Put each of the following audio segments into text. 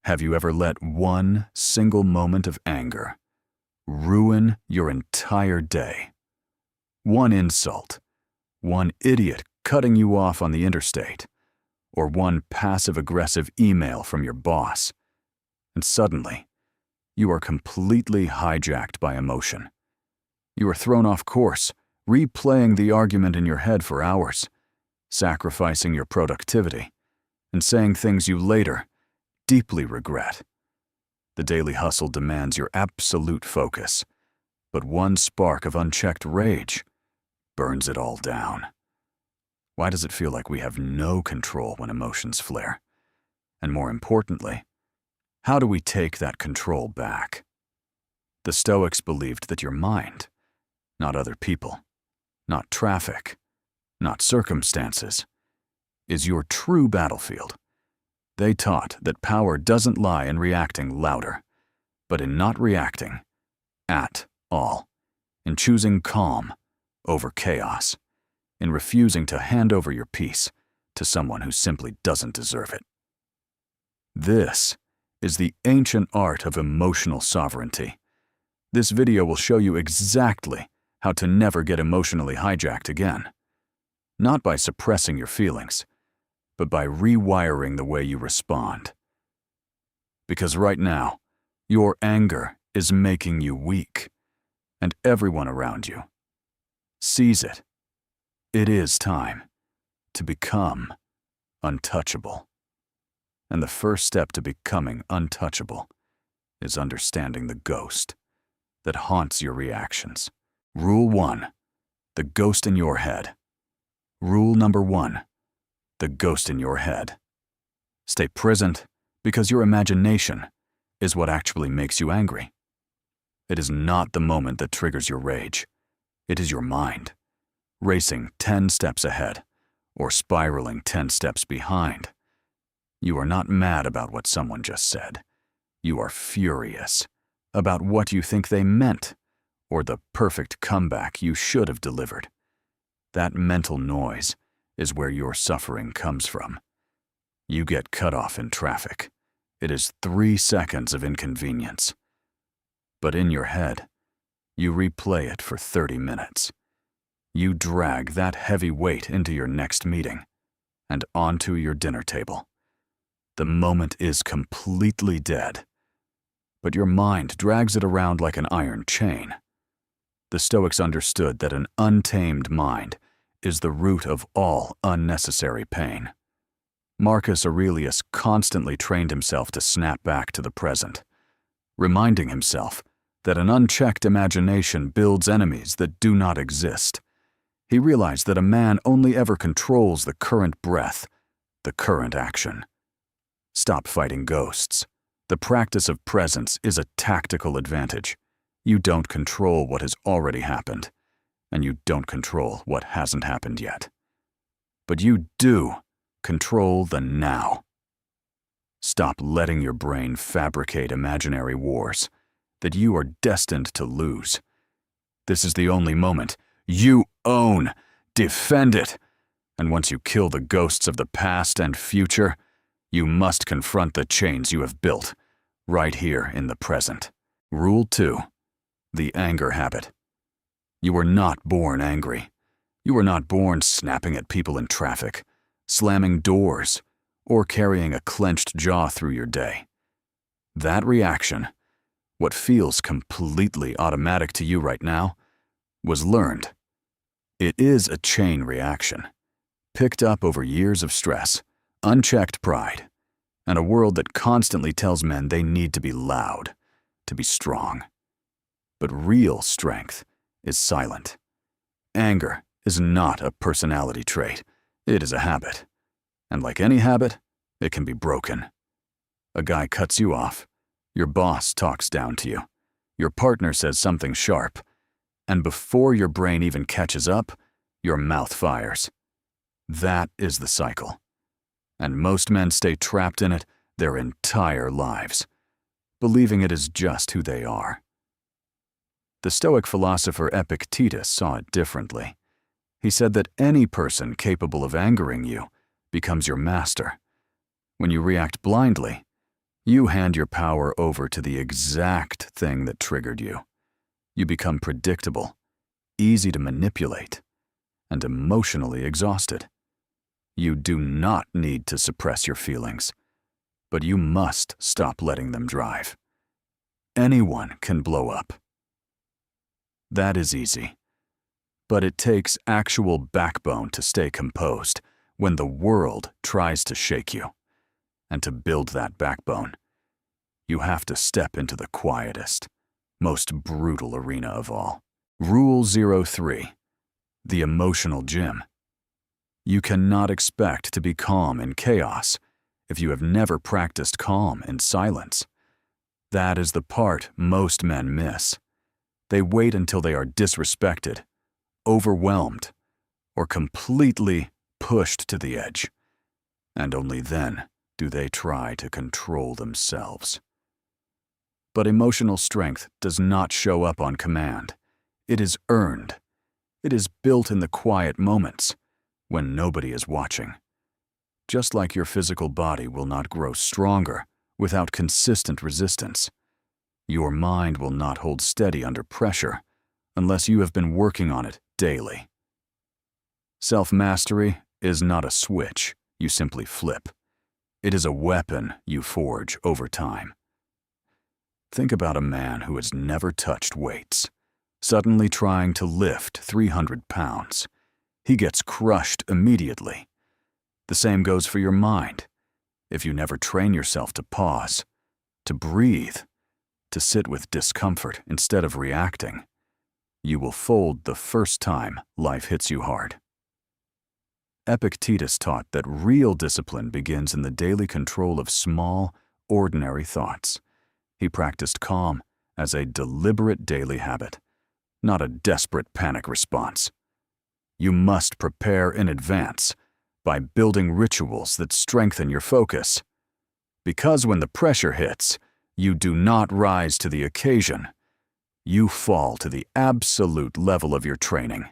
Have you ever let one single moment of anger ruin your entire day? One insult, one idiot cutting you off on the interstate, or one passive-aggressive email from your boss, and suddenly, you are completely hijacked by emotion. You are thrown off course, replaying the argument in your head for hours, sacrificing your productivity, and saying things you later deeply regret. The daily hustle demands your absolute focus, but one spark of unchecked rage burns it all down. Why does it feel like we have no control when emotions flare? And more importantly, how do we take that control back? The Stoics believed that your mind, not other people, not traffic, not circumstances, is your true battlefield. They taught that power doesn't lie in reacting louder, but in not reacting at all, in choosing calm over chaos, in refusing to hand over your peace to someone who simply doesn't deserve it. This is the ancient art of emotional sovereignty. This video will show you exactly how to never get emotionally hijacked again. Not by suppressing your feelings, but by rewiring the way you respond. Because right now, your anger is making you weak, and everyone around you sees it. It is time to become untouchable. And the first step to becoming untouchable is understanding the ghost that haunts your reactions. Rule 1, the ghost in your head. Rule number 1, the ghost in your head. Stay present because your imagination is what actually makes you angry. It is not the moment that triggers your rage. It is your mind, racing 10 steps ahead or spiraling 10 steps behind. You are not mad about what someone just said. You are furious about what you think they meant or the perfect comeback you should have delivered. That mental noise is where your suffering comes from. You get cut off in traffic. It is 3 seconds of inconvenience. But in your head, you replay it for 30 minutes. You drag that heavy weight into your next meeting and onto your dinner table. The moment is completely dead, but your mind drags it around like an iron chain. The Stoics understood that an untamed mind is the root of all unnecessary pain. Marcus Aurelius constantly trained himself to snap back to the present, reminding himself that an unchecked imagination builds enemies that do not exist. He realized that a man only ever controls the current breath, the current action. Stop fighting ghosts. The practice of presence is a tactical advantage. You don't control what has already happened, and you don't control what hasn't happened yet. But you do control the now. Stop letting your brain fabricate imaginary wars that you are destined to lose. This is the only moment you own. Defend it. And once you kill the ghosts of the past and future, you must confront the chains you have built, right here in the present. Rule 2, the anger habit. You were not born angry. You were not born snapping at people in traffic, slamming doors, or carrying a clenched jaw through your day. That reaction, what feels completely automatic to you right now, was learned. It is a chain reaction, picked up over years of stress, unchecked pride, and a world that constantly tells men they need to be loud, to be strong. But real strength is silent. Anger is not a personality trait. It is a habit. And like any habit, it can be broken. A guy cuts you off. Your boss talks down to you. Your partner says something sharp. And before your brain even catches up, your mouth fires. That is the cycle. And most men stay trapped in it their entire lives, believing it is just who they are. The Stoic philosopher Epictetus saw it differently. He said that any person capable of angering you becomes your master. When you react blindly, You hand your power over to the exact thing that triggered you. You become predictable, easy to manipulate, and emotionally exhausted. You do not need to suppress your feelings, but you must stop letting them drive. Anyone can blow up. That is easy, but it takes actual backbone to stay composed when the world tries to shake you. And to build that backbone, you have to step into the quietest, most brutal arena of all. Rule 03. The emotional gym. You cannot expect to be calm in chaos if you have never practiced calm in silence. That is the part most men miss. They wait until they are disrespected, overwhelmed, or completely pushed to the edge, and only then do they try to control themselves. But emotional strength does not show up on command. It is earned. It is built in the quiet moments when nobody is watching. Just like your physical body will not grow stronger without consistent resistance, your mind will not hold steady under pressure unless you have been working on it daily. Self-mastery is not a switch you simply flip. It is a weapon you forge over time. Think about a man who has never touched weights, suddenly trying to lift 300 pounds. He gets crushed immediately. The same goes for your mind. If you never train yourself to pause, to breathe, to sit with discomfort instead of reacting, you will fold the first time life hits you hard. Epictetus taught that real discipline begins in the daily control of small, ordinary thoughts. He practiced calm as a deliberate daily habit, not a desperate panic response. You must prepare in advance by building rituals that strengthen your focus. Because when the pressure hits, you do not rise to the occasion. You fall to the absolute level of your training.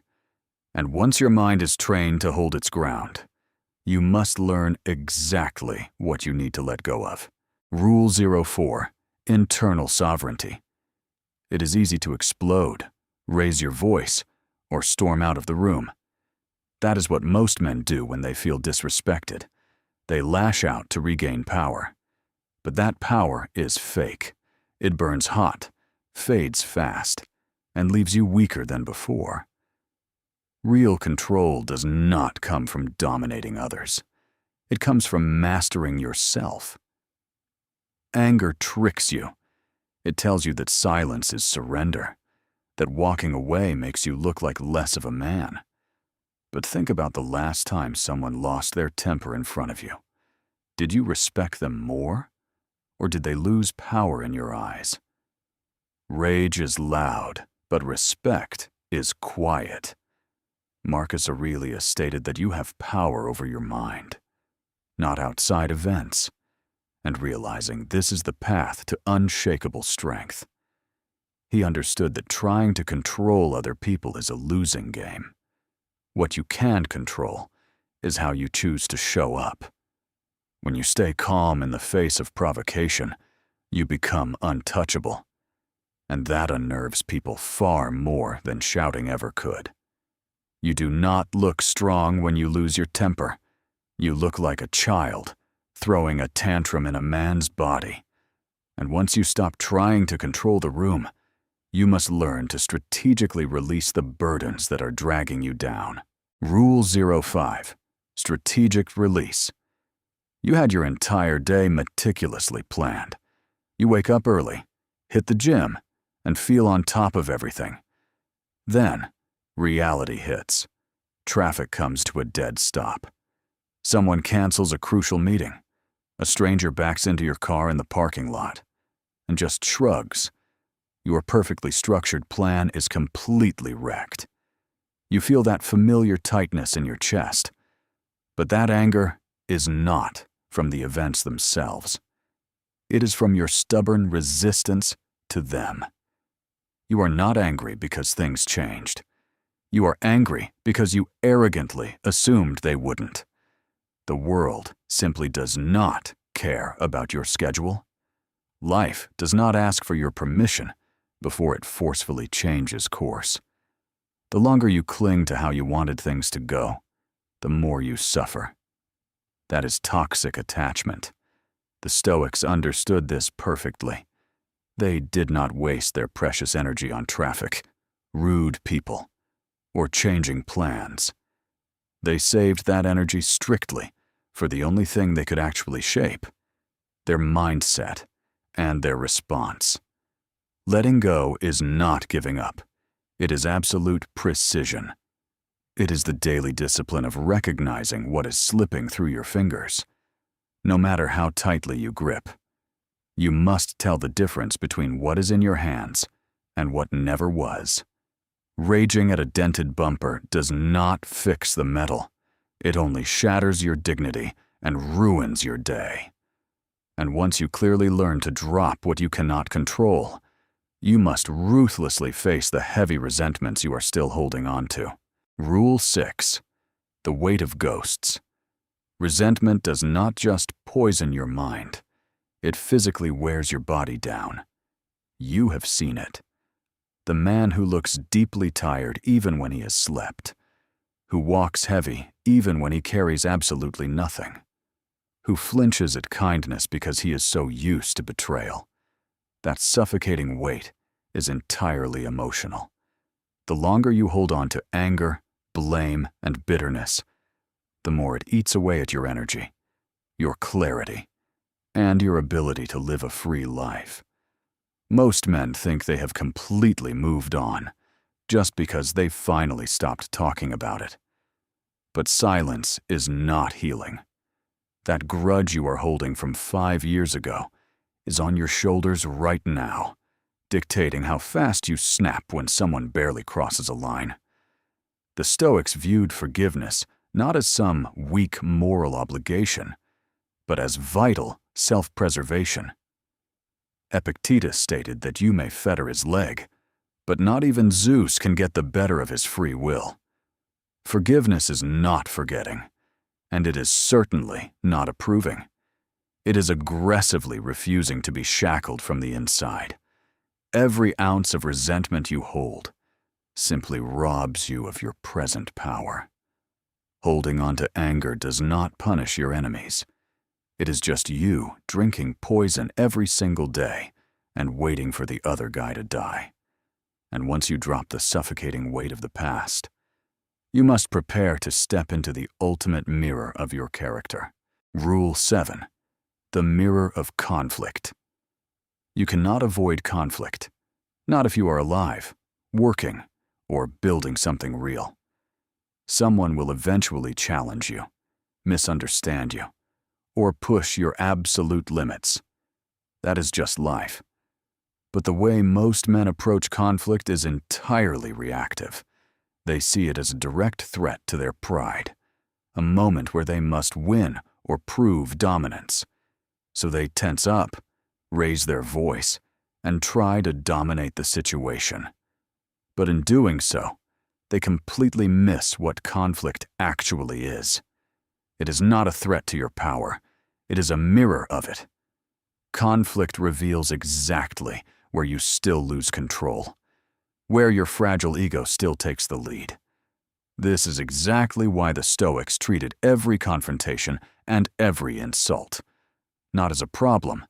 And once your mind is trained to hold its ground, you must learn exactly what you need to let go of. Rule 04. Internal sovereignty. It is easy to explode, raise your voice, or storm out of the room. That is what most men do when they feel disrespected. They lash out to regain power. But that power is fake. It burns hot, fades fast, and leaves you weaker than before. Real control does not come from dominating others. It comes from mastering yourself. Anger tricks you. It tells you that silence is surrender, that walking away makes you look like less of a man. But think about the last time someone lost their temper in front of you. Did you respect them more, or did they lose power in your eyes? Rage is loud, but respect is quiet. Marcus Aurelius stated that you have power over your mind, not outside events, and realizing this is the path to unshakable strength. He understood that trying to control other people is a losing game. What you can control is how you choose to show up. When you stay calm in the face of provocation, you become untouchable, and that unnerves people far more than shouting ever could. You do not look strong when you lose your temper. You look like a child, throwing a tantrum in a man's body. And once you stop trying to control the room, you must learn to strategically release the burdens that are dragging you down. Rule 05. Strategic release. You had your entire day meticulously planned. You wake up early, hit the gym, and feel on top of everything. Then, reality hits. Traffic comes to a dead stop. Someone cancels a crucial meeting. A stranger backs into your car in the parking lot and just shrugs. Your perfectly structured plan is completely wrecked. You feel that familiar tightness in your chest, but that anger is not from the events themselves. It is from your stubborn resistance to them. You are not angry because things changed. You are angry because you arrogantly assumed they wouldn't. The world simply does not care about your schedule. Life does not ask for your permission before it forcefully changes course. The longer you cling to how you wanted things to go, the more you suffer. That is toxic attachment. The Stoics understood this perfectly. They did not waste their precious energy on traffic, rude people, or changing plans. They saved that energy strictly for the only thing they could actually shape: their mindset and their response. Letting go is not giving up. It is absolute precision. It is the daily discipline of recognizing what is slipping through your fingers, no matter how tightly you grip. You must tell the difference between what is in your hands and what never was. Raging at a dented bumper does not fix the metal. It only shatters your dignity and ruins your day. And once you clearly learn to drop what you cannot control, you must ruthlessly face the heavy resentments you are still holding on to. Rule 6. The weight of ghosts. Resentment does not just poison your mind. It physically wears your body down. You have seen it. The man who looks deeply tired even when he has slept, who walks heavy even when he carries absolutely nothing, who flinches at kindness because he is so used to betrayal. That suffocating weight is entirely emotional. The longer you hold on to anger, blame, and bitterness, the more it eats away at your energy, your clarity, and your ability to live a free life. Most men think they have completely moved on just because they finally stopped talking about it. But silence is not healing. That grudge you are holding from 5 years ago is on your shoulders right now, dictating how fast you snap when someone barely crosses a line. The Stoics viewed forgiveness not as some weak moral obligation, but as vital self-preservation. Epictetus stated that you may fetter his leg, but not even Zeus can get the better of his free will. Forgiveness is not forgetting, and it is certainly not approving. It is aggressively refusing to be shackled from the inside. Every ounce of resentment you hold simply robs you of your present power. Holding on to anger does not punish your enemies. It is just you drinking poison every single day and waiting for the other guy to die. And once you drop the suffocating weight of the past, you must prepare to step into the ultimate mirror of your character. Rule 7. The mirror of conflict. You cannot avoid conflict, not if you are alive, working, or building something real. Someone will eventually challenge you, misunderstand you, or push your absolute limits. That is just life. But the way most men approach conflict is entirely reactive. They see it as a direct threat to their pride, a moment where they must win or prove dominance. So they tense up, raise their voice, and try to dominate the situation. But in doing so, they completely miss what conflict actually is. It is not a threat to your power. It is a mirror of it. Conflict reveals exactly where you still lose control, where your fragile ego still takes the lead. This is exactly why the Stoics treated every confrontation and every insult, not as a problem,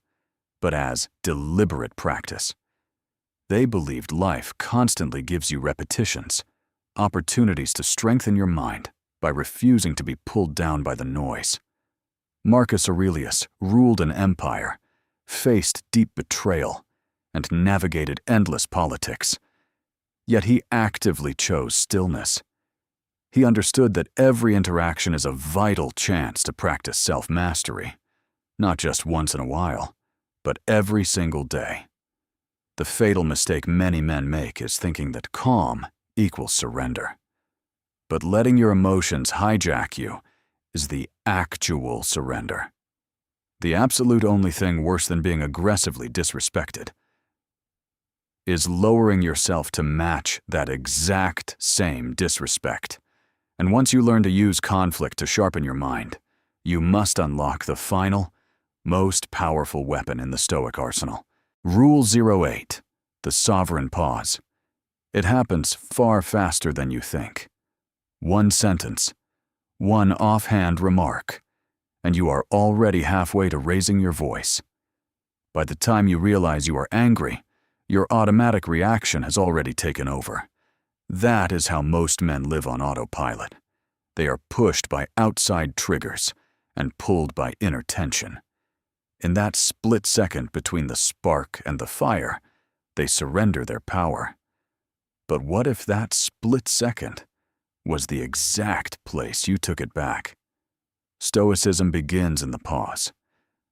but as deliberate practice. They believed life constantly gives you repetitions, opportunities to strengthen your mind by refusing to be pulled down by the noise. Marcus Aurelius ruled an empire, faced deep betrayal, and navigated endless politics. Yet he actively chose stillness. He understood that every interaction is a vital chance to practice self-mastery, not just once in a while, but every single day. The fatal mistake many men make is thinking that calm equals surrender. But letting your emotions hijack you is the actual surrender. The absolute only thing worse than being aggressively disrespected is lowering yourself to match that exact same disrespect. And once you learn to use conflict to sharpen your mind, you must unlock the final, most powerful weapon in the Stoic arsenal. Rule 08, the sovereign pause. It happens far faster than you think. One sentence, one offhand remark, and you are already halfway to raising your voice. By the time you realize you are angry, your automatic reaction has already taken over. That is how most men live on autopilot. They are pushed by outside triggers and pulled by inner tension. In that split second between the spark and the fire, they surrender their power. But what if that split second was the exact place you took it back? Stoicism begins in the pause,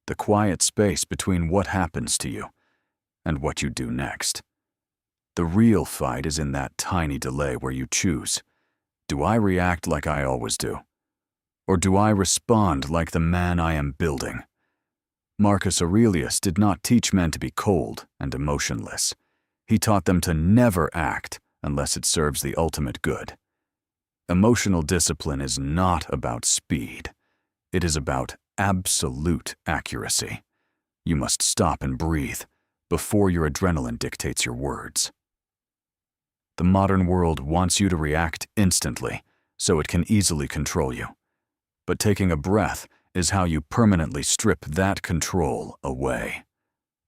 the quiet space between what happens to you and what you do next. The real fight is in that tiny delay where you choose. Do I react like I always do? Or do I respond like the man I am building? Marcus Aurelius did not teach men to be cold and emotionless. He taught them to never act unless it serves the ultimate good. Emotional discipline is not about speed. It is about absolute accuracy. You must stop and breathe before your adrenaline dictates your words. The modern world wants you to react instantly so it can easily control you. But taking a breath is how you permanently strip that control away.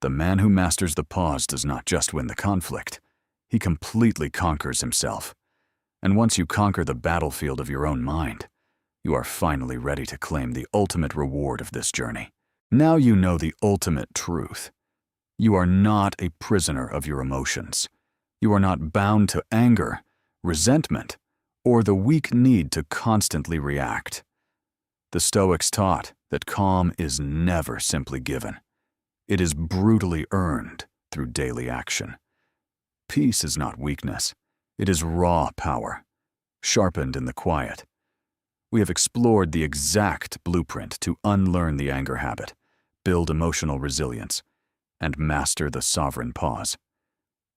The man who masters the pause does not just win the conflict. He completely conquers himself. And once you conquer the battlefield of your own mind, you are finally ready to claim the ultimate reward of this journey. Now you know the ultimate truth. You are not a prisoner of your emotions. You are not bound to anger, resentment, or the weak need to constantly react. The Stoics taught that calm is never simply given. It is brutally earned through daily action. Peace is not weakness. It is raw power, sharpened in the quiet. We have explored the exact blueprint to unlearn the anger habit, build emotional resilience, and master the sovereign pause.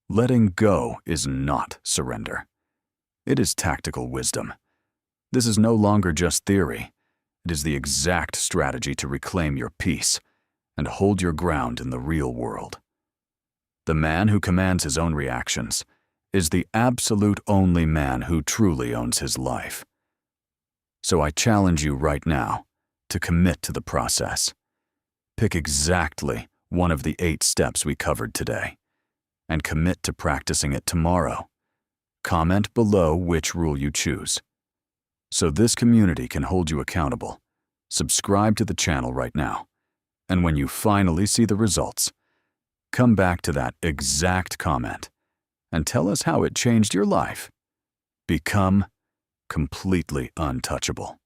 Letting go is not surrender. It is tactical wisdom. This is no longer just theory. It is the exact strategy to reclaim your peace and hold your ground in the real world. The man who commands his own reactions is the absolute only man who truly owns his life. So I challenge you right now to commit to the process. Pick exactly one of the 8 steps we covered today, and commit to practicing it tomorrow. Comment below which rule you choose. So this community can hold you accountable, subscribe to the channel right now, and when you finally see the results, come back to that exact comment and tell us how it changed your life. Become completely untouchable.